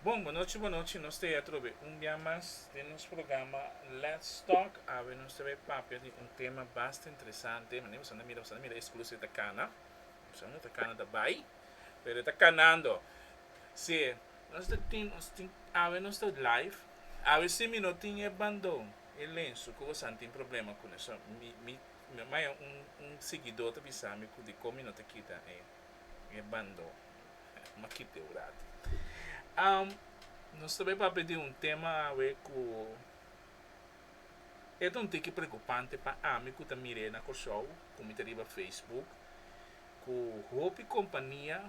Bom, boa noite. Nós temos um dia mais de nosso programa Let's Talk. Nós temos papel de um tema bastante interessante. Mas você não mira exclusivo da cana. Você não está cana da Bahia, mas está canando. Se nós temos live. Se me não tem abandono. E lenço, que você não tem problema com isso. Mas seguidor te avisar-me de como não te quita abandono. Mas quita o rato. Um, Nós também para pedir um tema a ver com é um tique preocupante para a mim que eu mirei na show, como te Facebook, com Hope Companhia,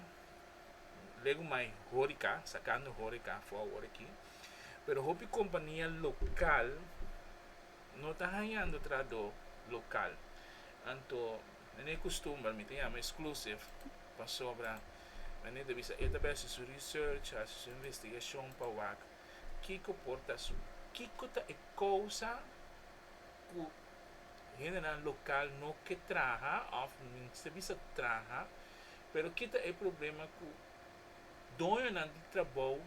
lego mais Horica, sacando Horica fora aqui, pero Hope Companhia local não está ganhando trado local. Então, não é costume, me tem exclusive para sobra, mas não deve ser, é também sua research, a sua investigação para o que comporta su, que é coisa que general local no que traja, of serviço traja, pero kita é problema que dono de trabalho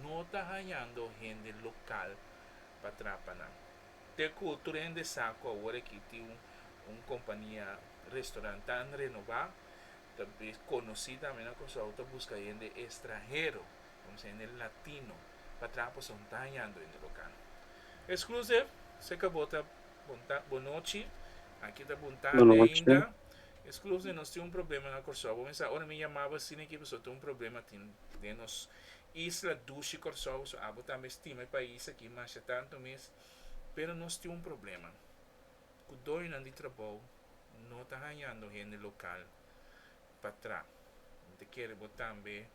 não está ganhando gente local para trabalhar. Te cultura em saco agora que tem companhia restaurante renovar, também conhecida também na coisa outra busca gente estrangeiro, como se gente latino, para trabalhar são ganhando gente local. Exclusive, se acabou tá boa noite. Aqui está Boa apontando noite. ainda. Exclusive, nós temos um problema na Kosovo. Mas agora me chamava assim que pessoa tem um problema de nos isla duche Kosovo. So, abo também estima o país aqui, mas é tanto mês. Pero nós temos um problema. O dono de trabalho não está ganhando gente local para trás. Te quero botar também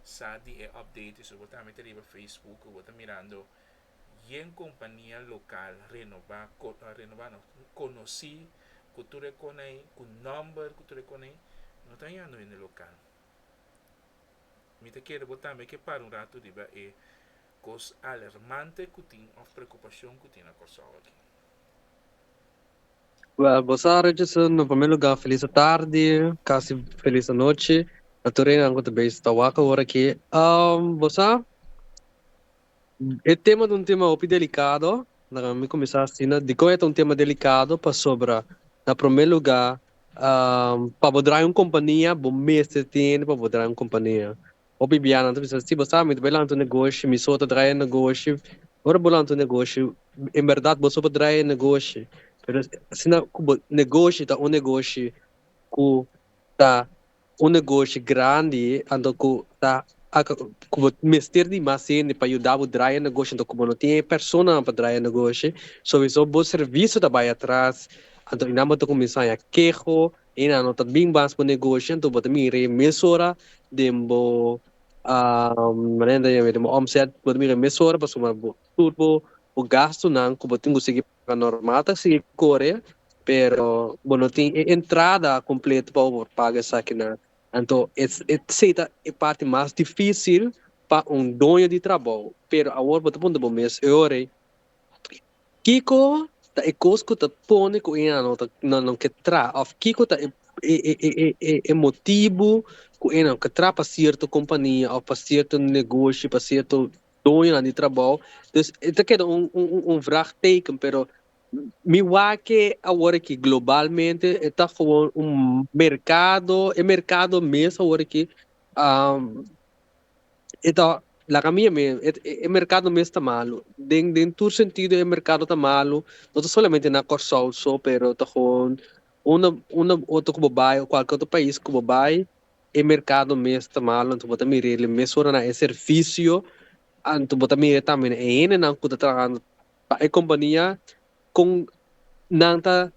sabe é update, so botar também no Facebook, botar mirando y en compañía local renovar no, conocí cultura con ahí con number cultura con ahí no está yendo en el local me te quiero botar me que para un rato diba cos alarmante que tiene o preocupación que tiene cosa aqui. Boa tarde, no primeiro lugar, feliz tarde, quase feliz noite. A Turena, enquanto bem está agora aqui. Você, é tema de um tema muito delicado. Na me começar assim, de como é um tema delicado para sobre, na primeiro lugar, para poder uma companhia, bom mês de tempo para poder uma companhia. O Bibiana, então, se você me bem lá no negócio, me solta trair negócio, agora bolar no negócio, em verdade, você pode trair negócio. Mas se não, negócio tá um negócio que tá um negócio grande, ando que tá como mestre de macene para ajudar o drive negócio, então como não tem pessoa para drive negócio, só isso o serviço da vai atrás, então ainda não começar a queixo, ainda não tá bem bas para negócio, então bota mire mesora dembo maneira de mo omset bota mire mesora para somar tudo o gasto não como tem que seguir normal, tá seguir Coreia pero bueno tem entrada completa para pagar essa aqui na então essa é a parte mais difícil para dono de trabalho pero agora botar ponto bom mês eu orei Kiko ta e cosco ta pone ko ina no ta não que tra of Kiko ta é motivo ko ina que tra para certa companhia ou para certo negócio para certo dono de trabalho então это queda vraagteken pero me que agora que globalmente está com mercado mesmo agora que um, então la caminha me é mercado mesmo está malo den todo sentido é mercado está malo não somente na Corsol só pero está com uma outro como vai qualquer outro país como vai é mercado mesmo está malo então bota mire ele mesmo na é serviço então bota mire também é ele não cuida trabalhando a companhia com nanta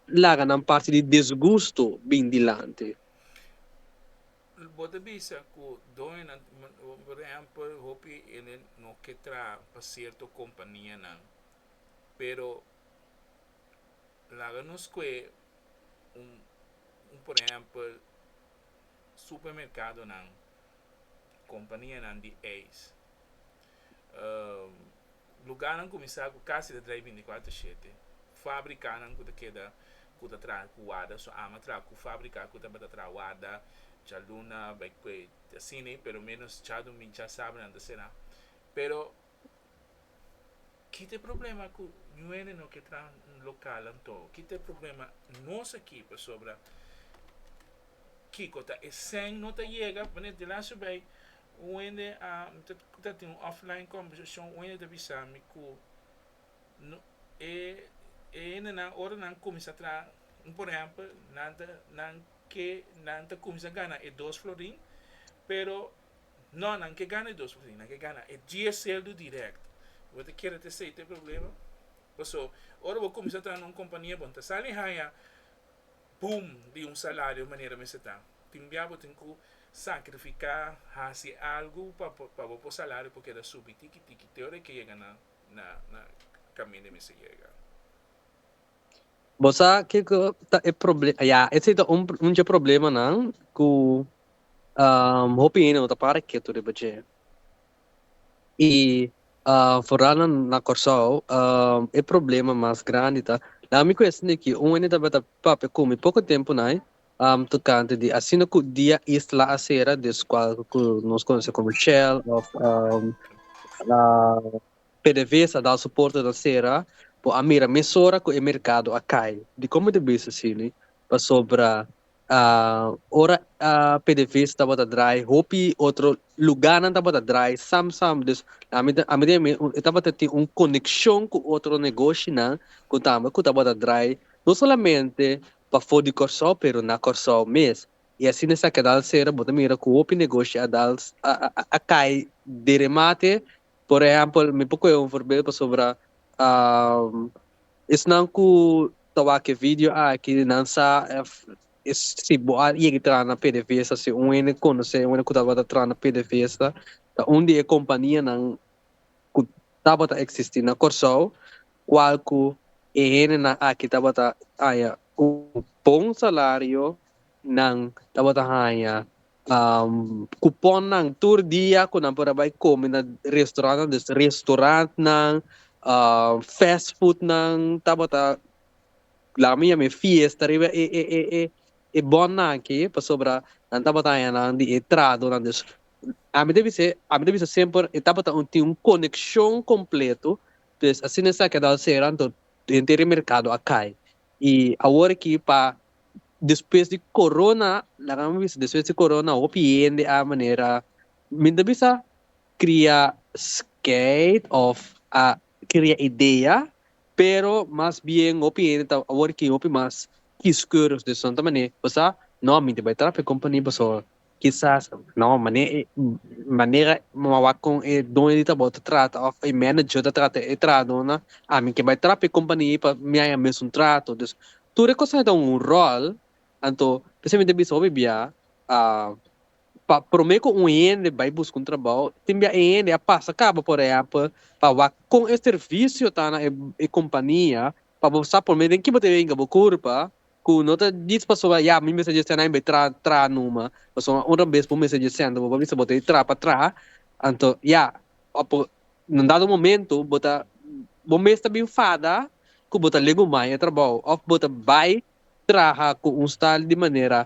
laga ng parte di disgusto bindilante. Bota bisa ku doon por exemplo hopi ele no que tra para certo companhia não pero lá nos que por exemplo supermercado não companhia não de Ace um, lugar não começar com casa de drive 24/7 fábrica não que queda que tra com guarda só ama tra com fábrica que tá para tra guarda ya luna, vai que cine, pero menos ya domingo já sabe antes será. Pero que tem problema com não é no que tra local então, que tem problema nossa equipe sobre que cota é sem não te chega, quando de lá subir onde a tem um offline conversation onde de bisa me ku no na hora não começa a tra por exemplo nada não que não começa a ganhar é 2 florin pero não que ganha 2 florin não que ganha é GSL do direct você quer ter sei tem problema so ora vou começar a tra numa companhia bom tá sali haya boom de salário maneira me se tá timbiabo tem que sacrificar hacer algo para o salário porque da subir tiki teoria que chega na caminho me se chega. Bosa que é problema, esse é problema não com opinião da para que tu deve e fora na Corsol é problema mais grande tá. Na minha questão aqui, ainda tá papo como pouco tempo né, tocante de assim que dia isla a sera des qual que nós conhecemos como Shell of a PDVSA dá suporte da sera, po a mira mesora que o mercado a cai. De como de bisa assim, para sobra ora a PDVSA estava a dry, hopi outro lugar não estava a dry, sam des a medida estava a ter conexão com outro negócio não, que estava a dry, não somente para fora de Corsol, pero na Corsol mesmo. E assim nessa queda sera, bota mira que o hopi negócio a cai de remate. Por exemplo, me pouco é exemplo sobre isso não que tawa que vídeo que não sa se boa e que tra na PDVSA se ene conhece que tava tra na PDVSA onde a companhia não que tava existir na Corsol qual que ene na que tava bom salário não tava cupon ng tour dia ko nang para bay kami na restaurant ng fast food ng tabata lami may fiesta riba bon na aqui para sobra ang tabata yan ang di entrado ng des a mi deve ser sempre tabata um conexão completo des assim nessa que dá ser anto inteiro mercado acai e agora aqui para depois de corona, depois de corona, opinião a maneira, minda bisa cria skate of cria ideia, pero mais bem opinião tá agora que opi mais escuros de santa maneira, basta não minda vai trabalhar companhia basta quizás não maneira mawakong doon dito bota trata of a manager da trata trata na mim que vai trabalhar companhia para minha mesmo trato, dus tu recosa rol anto precisamente bisa bibia pa promeko ende vai buscar trabalho timbia ende a passa acaba por exemplo pa wa com este serviço tá na companhia pa você por meio que bote venga bo curpa ku nota diz pessoa ya mi message senda em tra numa pessoa outra vez por message senda bo bisa bote tra pa tra anto ya apo num dado momento bota bom mês tá bem fada ku bota lego mai trabalho of bota vai traha com style de maneira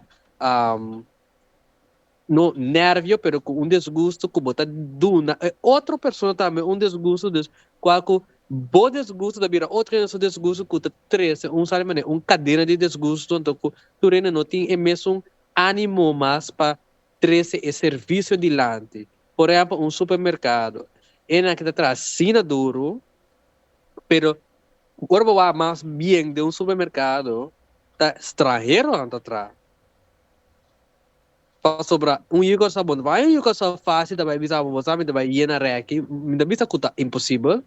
no nervio, pero com desgosto que bota duna. Outra pessoa também desgosto des qual que bo desgosto da bira outra desgosto que três sabe maneira cadeira de desgosto então que tu não tem mesmo ânimo mais para trazer esse serviço adiante. Por exemplo, supermercado. É que traz sina duro, pero o corpo vai mais bem de supermercado tá estrangeiro anda atrás. Para sobrar yugo sabon, vai yugo sa fácil também bisa mo sabe também iena reki, ainda bisa kuta impossível.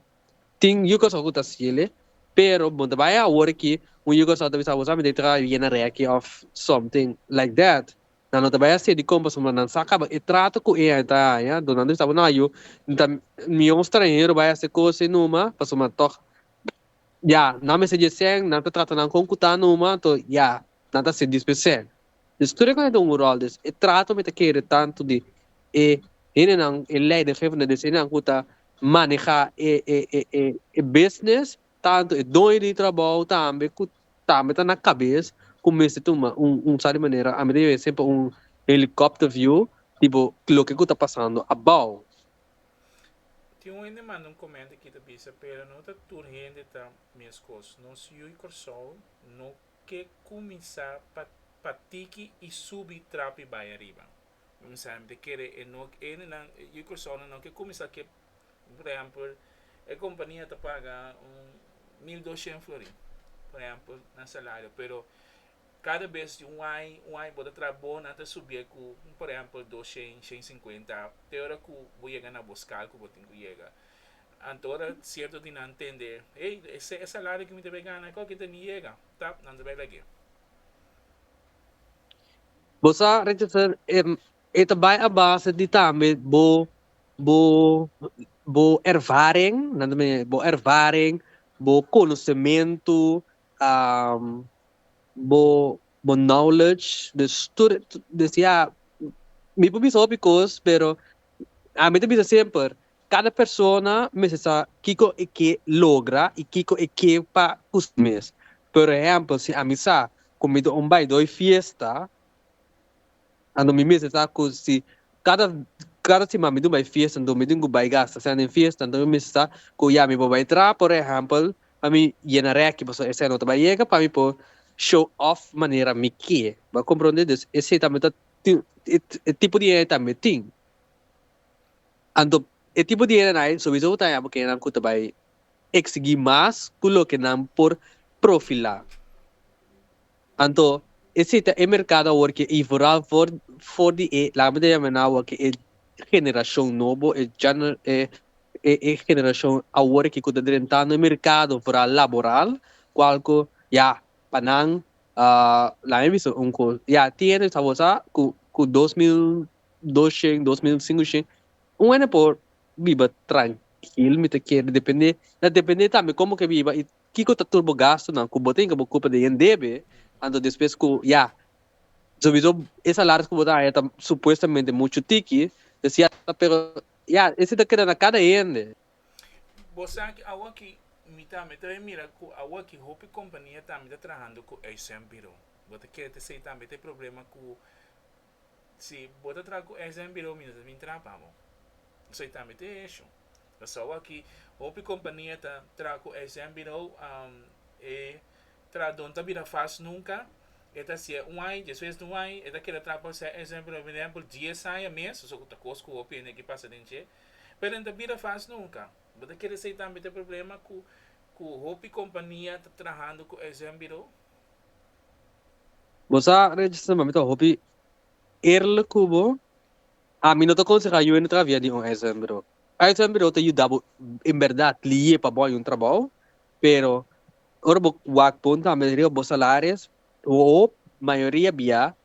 Ting yugo sa kuta sile, pero bom também a hora que yugo sa bisa mo sabe de tra iena reki of something like that. Na no também se de compra suma nan saka ba trato ko tá, ya, donando sabon na yu, então mi estrangeiro vai se coisa numa, para suma toch. Ya, na me se dizem, na trata nan konkuta numa, to ya, nada se dispensar. História quando um rol des e trato me querer tanto de ele não ele de chefe de desenho não cuta manejar business tanto dono de trabalho também que também tá na cabeça começa a tomar sabe maneira a medida sempre helicopter view, tipo, lo que está passando abaixo. Tinha um manda um comentário aqui da bisa, pero não está turrendo tá minhas coisas. Não se eu corsol, não que começar patiki e subir trape vai arriba. Vamos sabe de querer e não não eu corsol não que começar que por exemplo a companhia te paga 1.200 florins, por exemplo, na salário, pero cada vez um ai pode trabalhar na subir com, por exemplo, 200, 150, te hora que vou chegar na buscar que vou ter que chegar. Agora, certo de não entender, ei, esse salário que me deve ganhar, qual que me chega, tá? Não deve lagi. Você, Richardson, ito ba a base di tami, bo ervaring, nando may, bo ervaring, bo conhecimento, bo knowledge, de student, decía, mi po bisa because, pero, a mí te bisa sempre, cada persona me sa kiko e que logra e kiko e que pa cusmes. Por exemplo, se a mim sa, comido um bai doi fiesta, ando mi mesa sa si cada semana me do vai fiesta ando me dingo vai gasta se ando fiesta ando mi sa ko ya mi vai tra por exemplo a mi llena rec posso esse não vai chega para mi po show off maneira mi que vai compreender isso esse também tá tipo de também tem ando e tipo de aí so isso tá porque não custa vai exigir mais culo que não por profilar Anto, esse é mercado porque e for de lá me dá menal que é geração novo é geração agora que cuida de entrar no mercado para laboral qualco já panang lá me visto co já tiene sabosa com 2000 2005 um ano por viva tranquilo me te quer depende também como que viva e que tá turbo gasto não com botem que culpa de NDB ando depois com já sowieso essa larga que botar tá supostamente muito tiki decía pero ya esse tá querendo a cada ende Você agora que me também mira que agora que a companhia também está trabalhando com SM Bureau. Você quer te sei também tem problema com se você trabalha com SM Bureau, minha gente trabalha. Sei também tem isso. Só aqui a companhia está trabalhando com SM Bureau e não está vira fácil nunca. Eta se ai, depois do ai, eta quer trabalhar se exemplo, por exemplo, dia sai mês, só que tá cosco o pene que passa dentro. Pero não vira fácil nunca. Você quer sei também tem problema com a companhia está trabalhando com exemplo. você registra mami to hopi erle kubo a mim não tô conseguindo eu entrar via de um exemplo exemplo te ajudava em verdade lié para bom um trabalho pero ora bo wak ponta a maioria dos salários o maioria via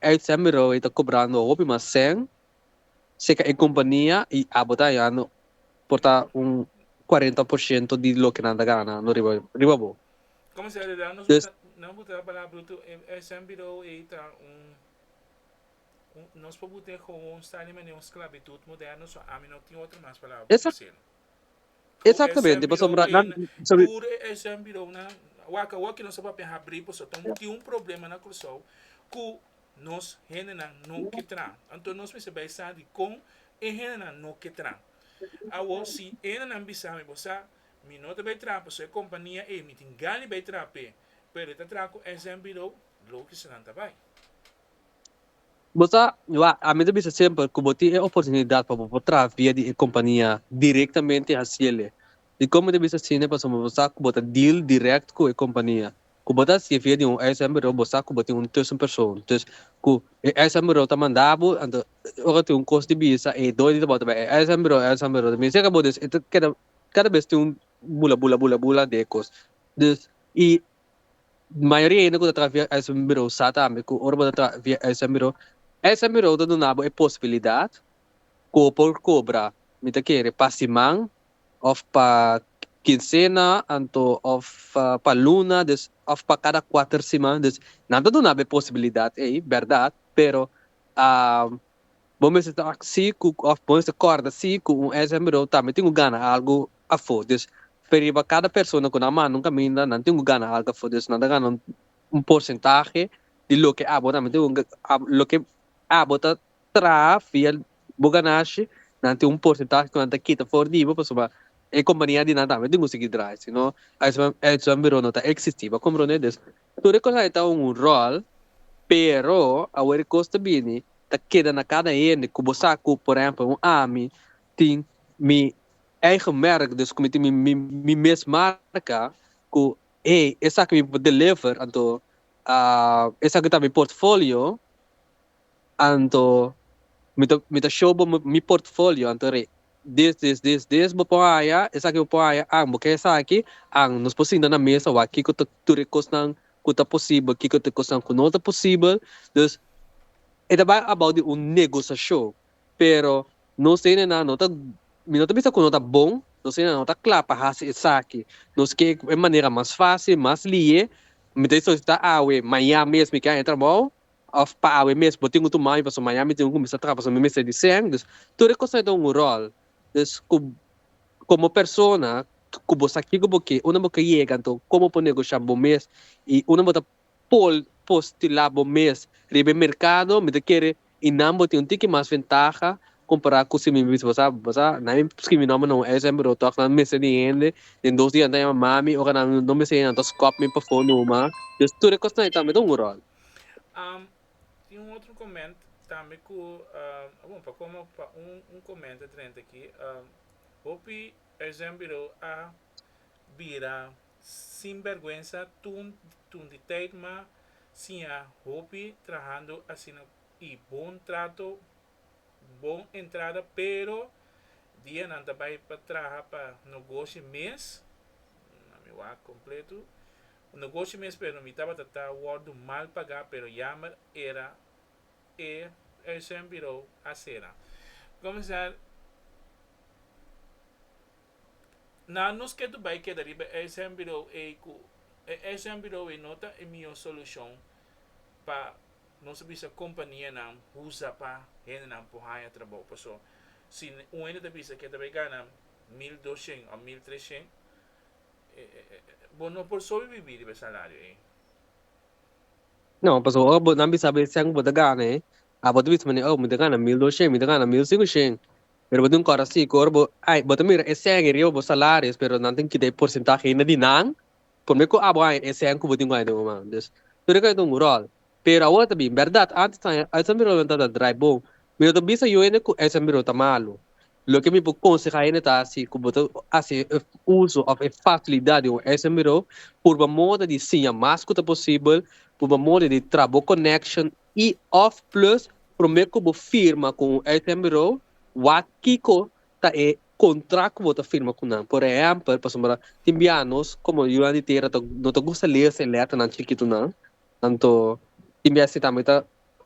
exemplo está cobrando hopi mas sem se que a companhia e a botar ano porta 40% de lo que nada gana no riba bo Como se ele não botar a palavra bruto exemplo e tá nós podemos ter com um style de uma esclavitud moderna, só a mim não tem outra mais palavra para dizer. Exatamente, por exemplo, na waka não se pode abrir, porque tem problema na cruzão que nós não que então nós precisamos saber com e não que agora se não bisa você me não vai tra, porque a companhia é me tem ganho vai tra pe, pero está tra com exemplo lo que se não tá vai. Você, a mim também sempre que você tem oportunidade para botar via de companhia diretamente a ele. E como você assim, né, para você botar deal direto com a companhia. Que você se via de um SMBO, você que botar um terceiro pessoa. Então, que SMBO tá mandado, então, agora tem custo de visa e dois de botar SMBO. Também se acabou desse, cada vez tem bula de custo. E maioria ainda que tá via SMBO, sabe, que ora botar via SMBO essa mirou do nabo é possibilidade por cobra me te quer passimang of pa quincena anto of pa luna des of pa cada 4 semanas des nada do nabo é possibilidade é verdade pero vamos estar assim com of vamos corda assim com essa mirou também tenho gana algo a fodes periba cada pessoa com a mão nunca minda não tenho gana algo a fodes nada gana porcentaje de lo que bueno, lo que bota tra via boganashi nanti um porcentagem que anda kita for dibo pessoa e companhia di nada mas dingo seguir drive sino aí só virou nota existiva como né des tudo coisa então um rol pero a ver costa bini ta queda na cada ene que você por exemplo um ami tem mi eigen merk dus como tem mi mes marca que essa que me deliver anto essa que tá mi portfolio anto mita show bo mi portfolio antore this bo po aya esa que po aya ang bo kaya sa aqui ang nos posinda na mesa wa kiko tu recos nang kuta possível kiko te cosang kunota possível dus ita ba about un negociação pero não sei na nota mi nota bisa kunota bom não sei na nota clapa hasi esa aqui nos que é maneira mais fácil mais lie mi te solicita awe Miami mesmo que entra bom of pa awe mesmo boting tu mai paso Miami tem um misa tra paso me mesa de sang dus tudo coisa é um rol dus como persona kubo sakhi kubo ke una mo kaye ganto como po negociar bom mês e una mo ta postila bom mês ribe mercado me te quere inambo tem um tique mais ventaja comparar com se me você na mim que me nome não é sempre eu toco na mesa de ende em 2 dias anda mami ou na não me sei na tos cop me para fone uma just tudo costa também dá um rol Tem um outro comento também que, bom, para como para um comento dentro aqui, hopi exemplo a vira sem vergonha tun de tema sim a hopi trabalhando assim e bom trato, bom entrada, pero dia não vai para trabalhar para negócio mês, na meu completo. O negócio mês pero me estava tratando o mal pagar, pero yamar era exemplo a cena. Começar na nos que tu vai quedar riba exemplo exemplo e nota é minha solução para nossa bisa companhia não usa para ele não porra trabalho pessoal se um ainda da bisa que também ganha 1.200 ou 1.300 bom não por sobreviver de salário não passou não me sabe se ang boda gane boda bis mane me da gana 1200 me da gana 1500 pero bodung kora si korbo ai bota mira esse é rio bo salários pero não tem que ter porcentagem ainda de não por me ko abo ai esse é que bodung ai do man des tudo que do mural pero a outra bem verdade antes a essa miro da drive bom me do bisa eu ainda com essa miro tá malo lo que me pode aconselhar ainda tá assim que botar assim uso of a facilidade o essa miro por uma moda de sim a mais que possível por uma moda de trabalho connection e off plus prometo que firma com essa miro Wakiko ta contrato bota firma com não. Por exemplo, para sombra timbianos, como eu andi tera to não to gusta ler se letra não chiquito não. Tanto timbiasi também tá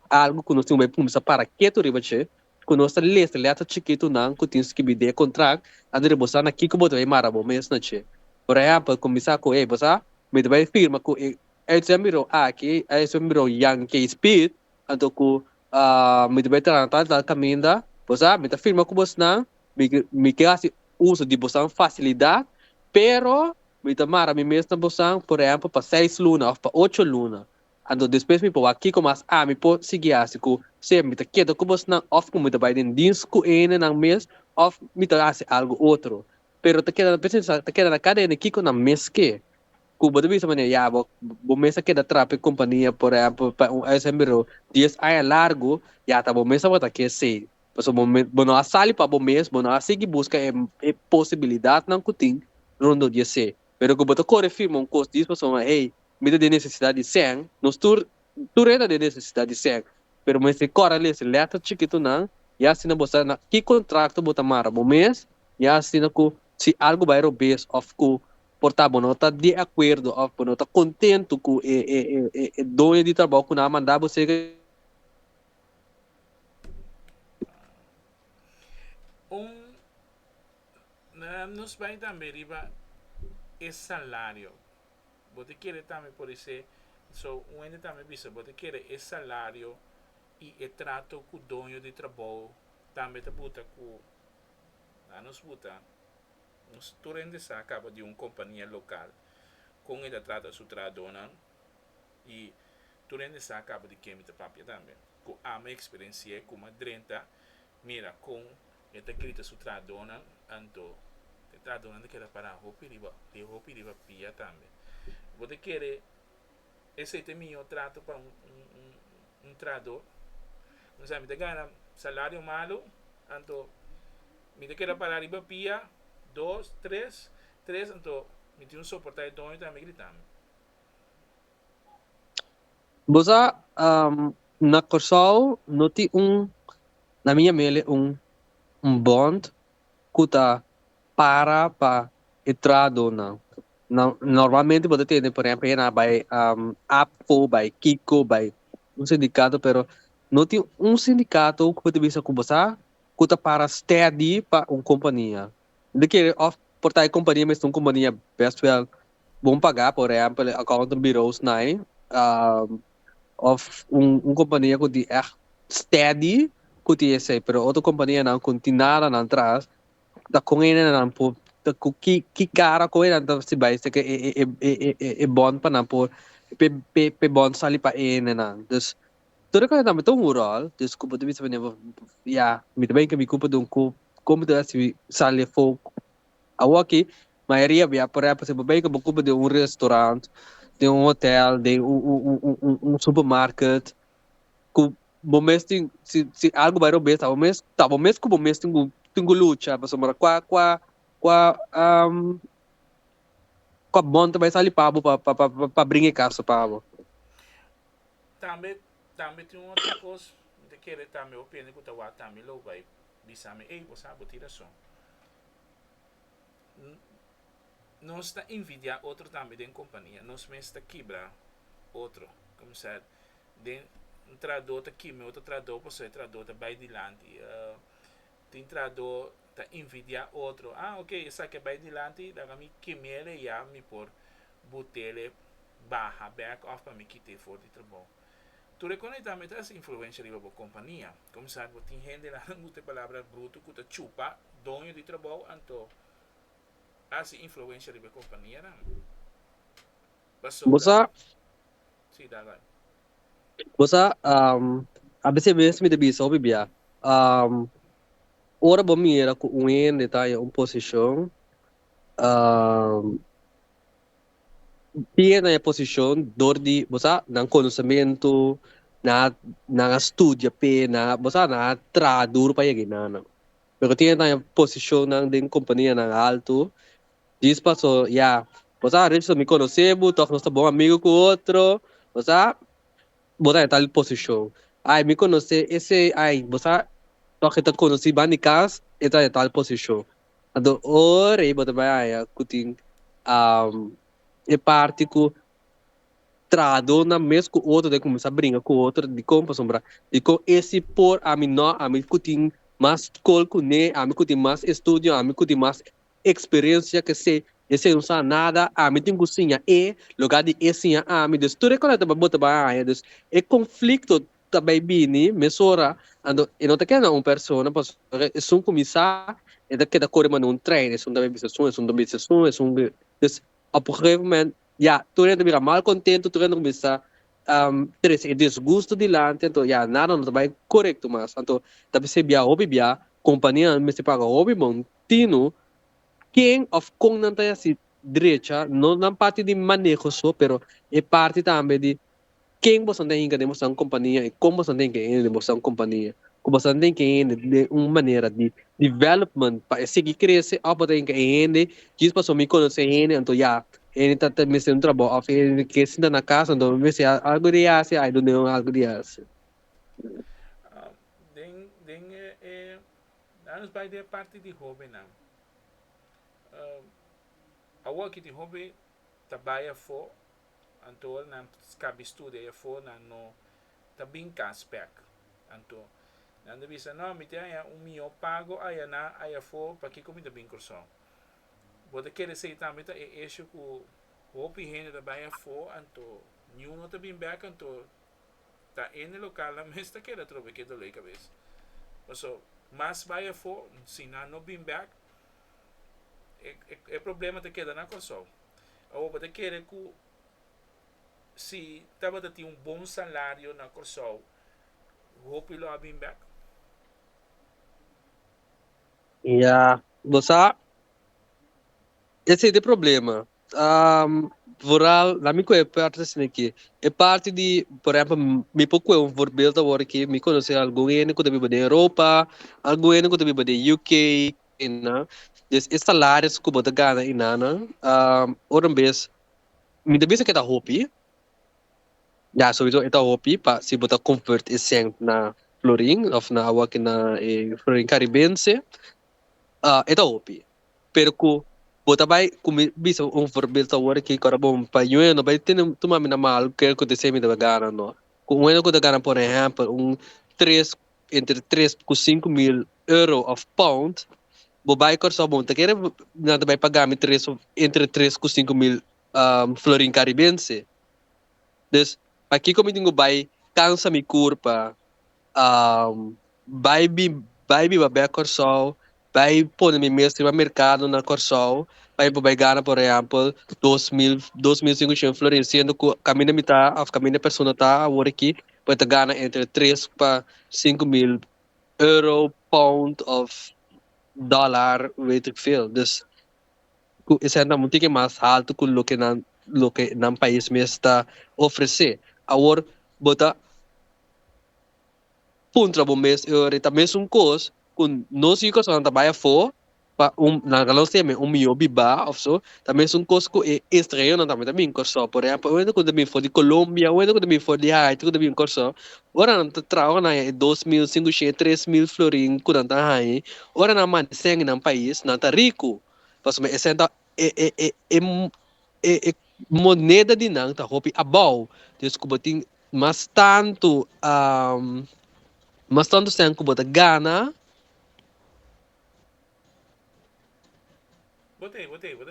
algo que nós temos bem para para que tu riba che. Quando nós ler se letra chiquito não, que tens que bide contrato, ande bosa na kiko bota vai marabo mesmo na che. Por exemplo, começar com bosa, me vai firma com exemplo aqui, exemplo yang que speed, anto ku me vai tratar da caminda bosa, me firma com bosa não, me que assim uso de bosa facilidade, pero me mara me mesmo bosa, por exemplo, para 6 lunas ou para 8 lunas. Ando depois me pôr aqui como as me pôr seguir assim com se me queda com bosa não, of como me vai den dins com ene não mês, of me assim algo outro. Pero te queda na cadeia aqui com na mês que Cuba bisa mana ya bo mesa que da trape companhia por exemplo para um exemplo 10 anos largo ya tá bo mesa bota que sei paso bo não sali para bo mês bo não assim que busca possibilidade não cutin rondo dia sei pero que bota corre firma um custo disso paso hey me de necessidade de 100 nos tur era de necessidade de 100 pero mas se corre ali se letra chiquito não ya assina bosta na que contrato bota mara bo mês ya assina com se algo vai robes of ku portable não está de acordo ou não está contente com o dono de trabalho que não mandar você um nos vai também riba é salário você quer também por isso so um ainda também bisa você quer é salário e é trato com o dono de trabalho também te buta com nos buta nos turende sa acaba de uma companhia local com ele trata su tradona e turende sa acaba de quem te papia também com a minha experiência com uma drenta, mira, com esta grita su tradona, anto, tradona que era para roupa riba pia também. Você quer esse é meu trato para um trador, não sabe, te ganha salário malo, anto, me te quer para riba pia, dois, três, anto, me tem um suportar dono também gritando. Bosa, na Corsol, noti na minha mele, bond, kuta para entrado na normalmente você tem, por exemplo, na by APCO, by Kiko, by um sindicato, pero não tem um sindicato que pode bisa com você, kuta para steady para uma companhia. De que of por tal companhia, mas uma companhia best well, bom pagar, por exemplo, accountant bureaus, né? Of companhia que de steady, que de esse, pero outra companhia não continua na atrás, da com ele não po da que cara com ele não se vai ser que é bom para não por pe bom sali para ele não dus tudo que também tão rural desculpa de vista venha ya me também que me culpa de como de se sali fogo aqui maioria via por exemplo se bem que me culpa de restaurante de hotel de supermarket com momentos se algo vai romper tá momentos com momentos tenho luta para somar com a bom também sali pabo para brincar casa pabo Também, também tem outra coisa, de querer também opinião que o teu também lo vai, bisa me, ei, você sabe, tira som. Nós está envidia outro também de companhia, nós mesmo está quebra outro, como se de um trador está quebra, outro trador, você trador está vai dilante, tem trador está envidia outro, ok, essa que vai dilante, da me queimele já me por botele barra back off para me quitar fora de trabalho. Tu reconhece também essa influência de uma companhia, como se tem gente lá, não tem palavra bruto, que te chupa, dono de trabalho, então essa influência de uma companhia, não? você Sim, dá lá. você a vezes mesmo me debisa sabe bia ora bom me era com um detalhe uma posição tinha na posição dor de você não conhecimento na estudia pe na você na traduz para ir na pero tinha na posição na de companhia na alto diz passou ya você a gente me conhecemos todos nós bom amigo com outro você botar em tal posição ai me conhece esse ai você toque te conheci bem de casa está em tal posição então ora e botar vai ai cutin é parte que trado na mesmo com outro de começar a brincar com outro de como sombra de com esse por a mim não a mim cutin mais col com ne a mim cutin mais estudo a mim cutin mais experiência que se esse não sabe nada a mim tem cozinha e lugar de esse a mim des tudo quando tá bota vai des é conflito também bini mesora ando e não te queda uma pessoa para é um começar é daqui da cor mas não treina é um também bisa é um também bisa é um des a ya tu rin mira mal contento tu rin bisa tres e desgusto dilante então ya nada não vai correto mas então tapi se bia hobby bia companhia me se paga hobby montino quem of com não tá assim direita não parte de manejo só pero é parte também de quem você tem que demonstrar companhia e como você tem que demonstrar companhia como você tem que de uma maneira de development para seguir crescer ou tem que ainda diz para me conhecer ainda então já ele está me sendo trabalho of ele que se na casa então me se algo de assim I don't know algo de assim Den anos vai de parte de hobby, não. A work de hobby trabalha for, então não cabe estudo for, não tá bem aspecto. Então, não deve ser não, me tem milhão pago, aí na aí for para que comida bem curso. Você quer dizer também tá é isso que o hobby rende trabalha for, então nenhum não tá bem back, então tá em local na mesta que era trobe que dole cabeça. So, mas vai for, se não bem back, é problema de queda na console. Ou você quer que se estava a ter bom salário na console, Hope you love him back. Yeah. Bosa, esse é o problema. Vooral, na minha é parte assim aqui. É parte de, por exemplo, me pouco é um voorbeeld agora que me conhece alguém que também na Europa, alguém que também na UK, né? Des esses salários que você ganha em Nana, outra vez, me deve ser que tá hobby. Já, sowieso ito hobby pa si você convert esse na florin of na awak na florin caribense. Ito hobby. Pero ku bota vai kung bisa um voorbeeld agora que agora bom pa yun no vai ter tuma mina mal que ko desse me da gana no kung ano ko da gana por exemplo três entre 3 com 5 mil euro of pound bo vai kor só bom tá quer nada vai pagar me 3 entre 3 com 5 mil florin caribense des aqui como tenho vai cansa me curpa vai bi babé Corsol, vai pôr me mesmo no mercado na Corsol, vai ganhar, por exemplo, 2.500 florins, sendo que caminho me tá, a caminho a pessoa tá agora aqui, vai te ganhar entre 3 para 5 mil euro, pound of dollar, weet ik veel. Dus isso é muito que mais alto que o que não país me está oferecer. Agora, bota puntra bom mês eu também um cos com nós ficos não trabalha fora pa na galão tem milhão biba of so também um cos que é estranho não também corso por exemplo eu ainda quando me for de Colômbia eu ainda quando me for de Haiti quando me corso ora não trago na 2.500 3.000 florin quando tá aí ora na man sem no país não tá rico mas me senta é moneda de não tá hopi abau desculpa tem mas tanto mas tanto sen ko bota gana Botei,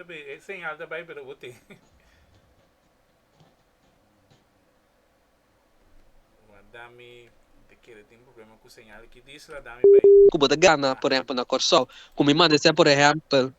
bem. É sem alta vai, pero botei. Dami, te quero, tem problema com señal aqui. Diz lá, dami bem. ko bota gana por exemplo na Corsol kung me manda esse por exemplo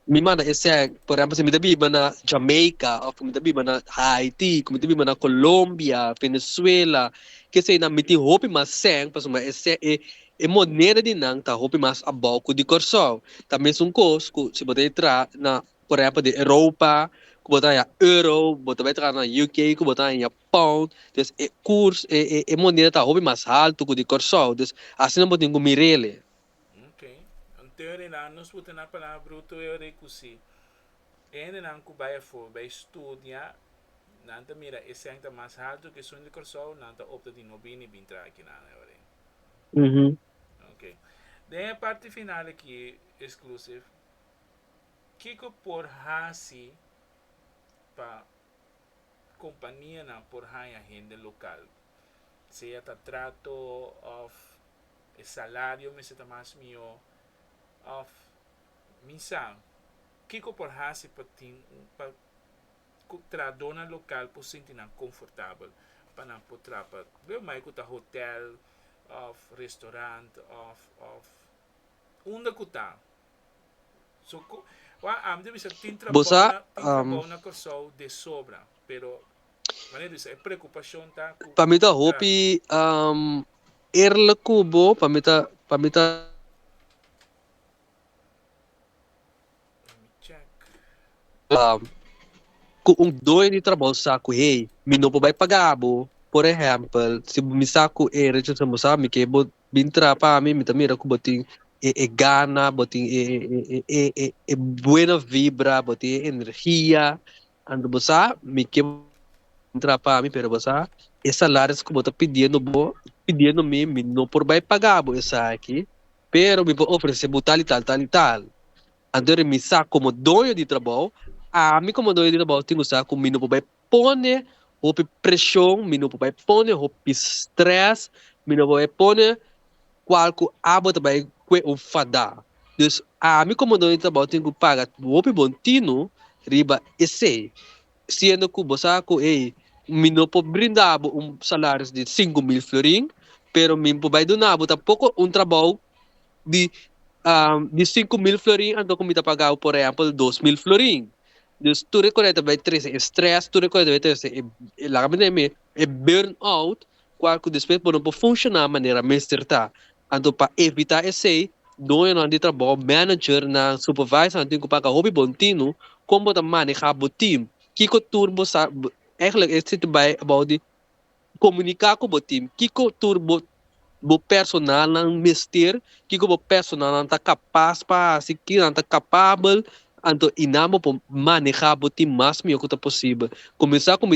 me manda esse por exemplo se me dabi na Jamaica ou kung me dabi na Haiti kung me dabi na Colômbia Venezuela que sei na miti hopi mas sen pas uma esse é moneda de nang ta hopi mas abau ko di Corsol também são cos ko se bota entrar na por exemplo de Europa ko bota ya euro bota vai entrar na UK ko bota ya pound dus é curso é moneda ta hopi mas alto ko di Corsol dus assim não pode mirele. Ok. În teorie, la nu spune na palavra bruto eu recusi. Ene na cubaia for, vai studia, nanta mira, esse ainda mais alto que son de corso, nanta opta di nobini bintra aqui na ore. Mhm. Ok. Daí a parte final aqui, exclusive. Kiko por hasi pa companhia na por haya gente local. Seja ta trato of salário, me se ta mais mio of minsan. Kiko por hasi pa tin pa tradona local po sentir confortável para não poder para ver mais que hotel of restaurant of onde que tá so wa am de bisa Bosa, tin trabalho na corso de sobra pero maneira isso é preocupação tá com pamita trato hopi erle kubo pamita let me check um, kung dois de trabalho saco hey mi não vai pagar bo por exemplo se mi saco era just mo sa mi que bo bintra pa mi tamira ko boting gana boting buena vibra boting energia ando bosa mi que entrar para mim, pero você, esse salário que você pedindo me não por vai pagar, essa aqui, pero me vou oferecer tal e tal, tal e tal. Então, me saco como dono de trabalho, a mim como dono de trabalho, tenho saco, me não vai pôr ou pressão, me não vai pôr ou stress, me não vai pôr qualquer abo também que o fada. Então, a mim como dono de trabalho, tenho que pagar o bom tino, riba esse. Sendo que você me não pode brindar salário de 5.000 florin, pero me vai donar tampouco trabalho de 5.000 florin, então como está pagar, por exemplo, 2.000 florin. Dus tu reconhece vai ter esse stress, tu reconhece vai ter esse, lá me é burnout, qual que despeito por funcionar a maneira mestrita. Então, para evitar esse, dois anos de trabalho, manager, na supervisor, tem que pagar hobby bontinho, como da manejar o time. Que o turbo sabe, eigenlijk is het bij about de comunicar com o time. Que o turbo o personal não mestre, que o personal não está capaz para, se que não está capaz, então inamo para manejar o time mais melhor que possível. Começar com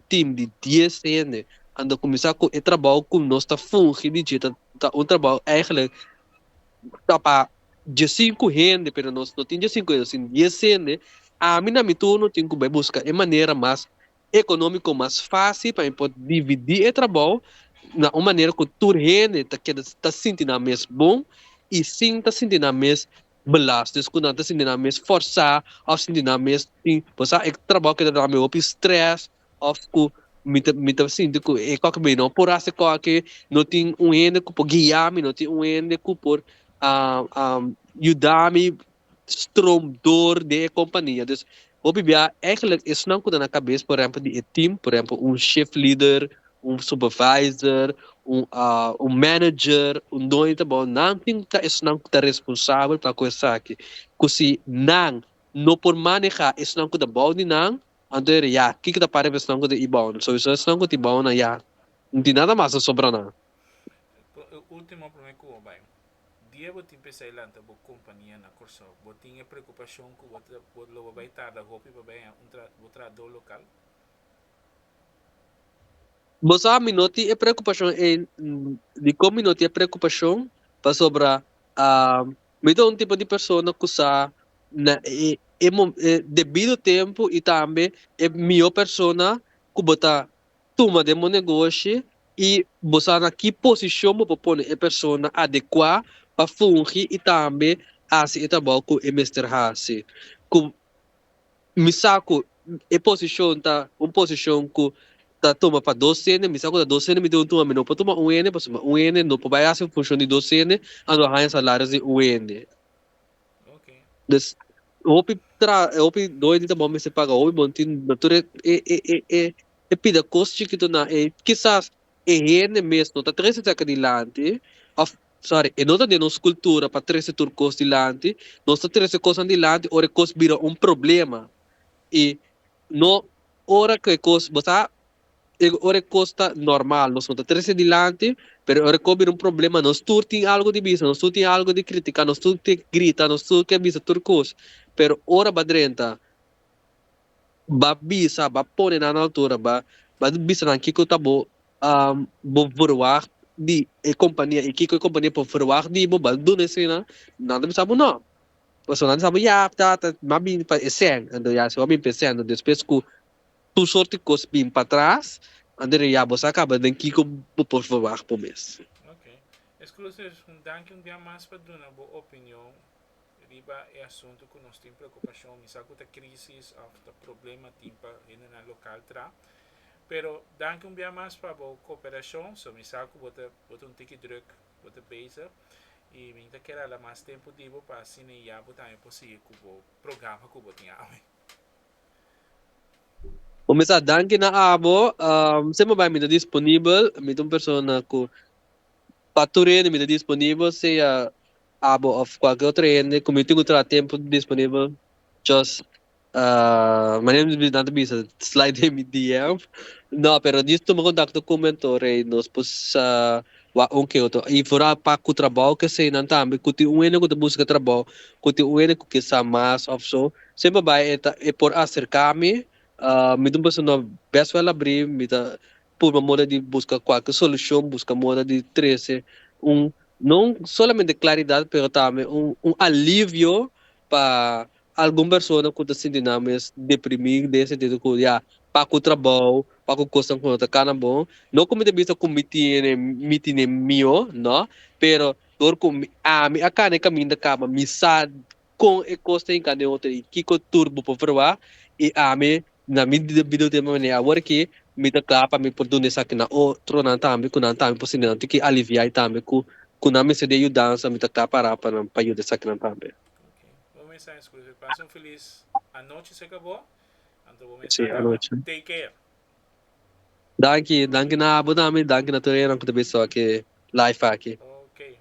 time de 10 anos, então começar com o trabalho com nós está fungindo de um trabalho eigenlijk tá para de 5 anos, pero nós não temos 5 anos, assim, 10 anos, a mim na minha turno tenho que buscar de maneira mais econômica, mais fácil para poder dividir o trabalho na uma maneira que tu rende tá sentindo mais bom e sim tá sentindo mais belastos quando tá sentindo mais forçar ou sentindo mais sim você é trabalho que dá meu estresse ou que me tá sentindo que é qualquer bem não por essa qualquer não tem um ende que por guiar-me não tem um ende que por ajudar-me stroomdoor de companhia dus obibia eigenlijk is não na cabeça por exemplo de team por exemplo um chef leader supervisor, manager, dono tá bom, não tem que não tá responsável para coisa aqui. Se não por manejar, não que tá bom de não, então já, que tá para ver não que tá ibon. So isso não que tá ibon na já. Não tem nada mais a sobrar não. Último problema que vai. Dia você empezar a lançar a companhia na curso, você tem preocupação que você vai estar da roupa para um trabalho local. Você sabe, não tem preocupação de como não tem preocupação para sobrar me dá um tipo de pessoa que usa devido tempo e também é melhor pessoa que bota toma de meu negócio e você na que posição para pôr a pessoa adequada para fungir e também assim trabalho com o mestre Hassi. Me saco a posição tá uma posição que tá toma para 12 anos, me saco da 12 anos me deu uma menor para tomar ano, para tomar ano, não para vai assim função de 12 anos, ando a salário de ano. Okay. Dus hopi doido tá bom me se paga hopi bom tin nature pida costi que tu na quizás rende mesmo tá 13 saca dilante of sorry e nota de nos cultura para 13 turcos dilante nós tá 13 coisas dilante ora cos vira um problema e no ora que cos bota ora costa normal nós não tá 13 dilante pero ora que vira um problema nós tu tem algo de bisa nós tu tem algo de crítica nós tu te grita nós tu que bisa turcos pero ora badrenta ba bisa ba pone na altura ba bisa na kiko tabo bo verwacht di companhia e kiko companhia por verwacht di bo ba do nesse nada me sabe não você não sabe já tá mabin pa eseng ando já se mabin pensando depois que tu sorte cos bim para trás ando já você acaba de kiko por verwacht por mês. Ok. Exclusive, danke um dia mais para dar uma boa opinião. Riba é assunto que nós temos preocupação. Misa que a crise ou problema timpa na local tra. Pero danke um dia mais para a cooperação. So misa que bota um tique druk, bota bezig. E minta que era mais tempo divo para assim já botar é possível que o programa que botar Começar danke na abo, sempre vai me dar disponível, me dá uma pessoa que paturene me dá disponível, seja abo of qualquer outro ende, como eu tenho tempo disponível, just maneira de nada bisa, slide me DM. Não, pero disto me contacto com o mentor e nós pus wa um que outro. E fora para o trabalho que sei não também, que tem um ene que busca trabalho, que tem um ene que sabe mais of so, sempre vai é por acercar-me, me dá uma pessoa best well abrir, me dá por uma moda de buscar qualquer solução, buscar moda de trazer não solamente claridade, mas também alívio para alguma pessoa que está se sentindo mais deprimida, nesse sentido que já para o trabalho, para o coisa que está cana bom, não como de vista como me tiene mio, não, pero dor como a cana caminho acaba me sabe com o costa em cada outro que com turbo para provar e a me na minha vida de maneira agora que me dá capa me por donde saque na outro não também com não também possivelmente que aliviar também com não me se de dança me dá capa para ajudar saque não também. Ok. Vou mensagem exclusiva. Passa um feliz. A noite se acabou. Então vou Sim, mensagem à agora. noite. Take care. Danke na Abu Dhabi, danke na Torino ang kutabi sa aqui, live aqui. Ok.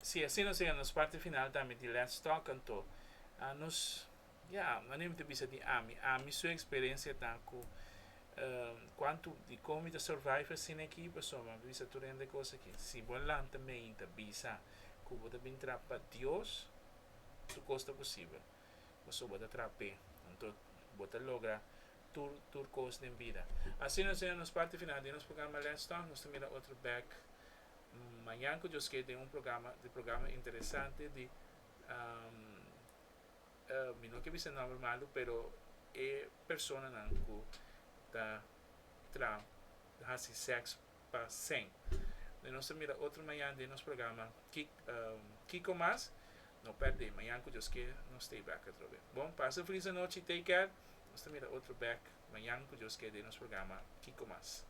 Sim, assim nós chegamos na parte final também de Let's Talk então nos manem te bisa di ami sua experiência tá com quanto de como de survive sin equipe insomma bisa tu rende coisa que se bom lá também te bisa que você bem trapa Deus tu costa possível você bota trape então bota logra tur coisa em vida assim nós chegamos na parte final de nosso programa Let's Talk nós temos outro back amanhã que eu que tem programa interessante de não que bisa normal pero é persona não que da tra hasi sex para 100 de nós mira outro manhã de nosso programa Kiko Mas não perde amanhã que eu que nós stay back outra vez bom passa feliz noite take care nós mira outro back amanhã que eu que de nosso programa Kiko Mas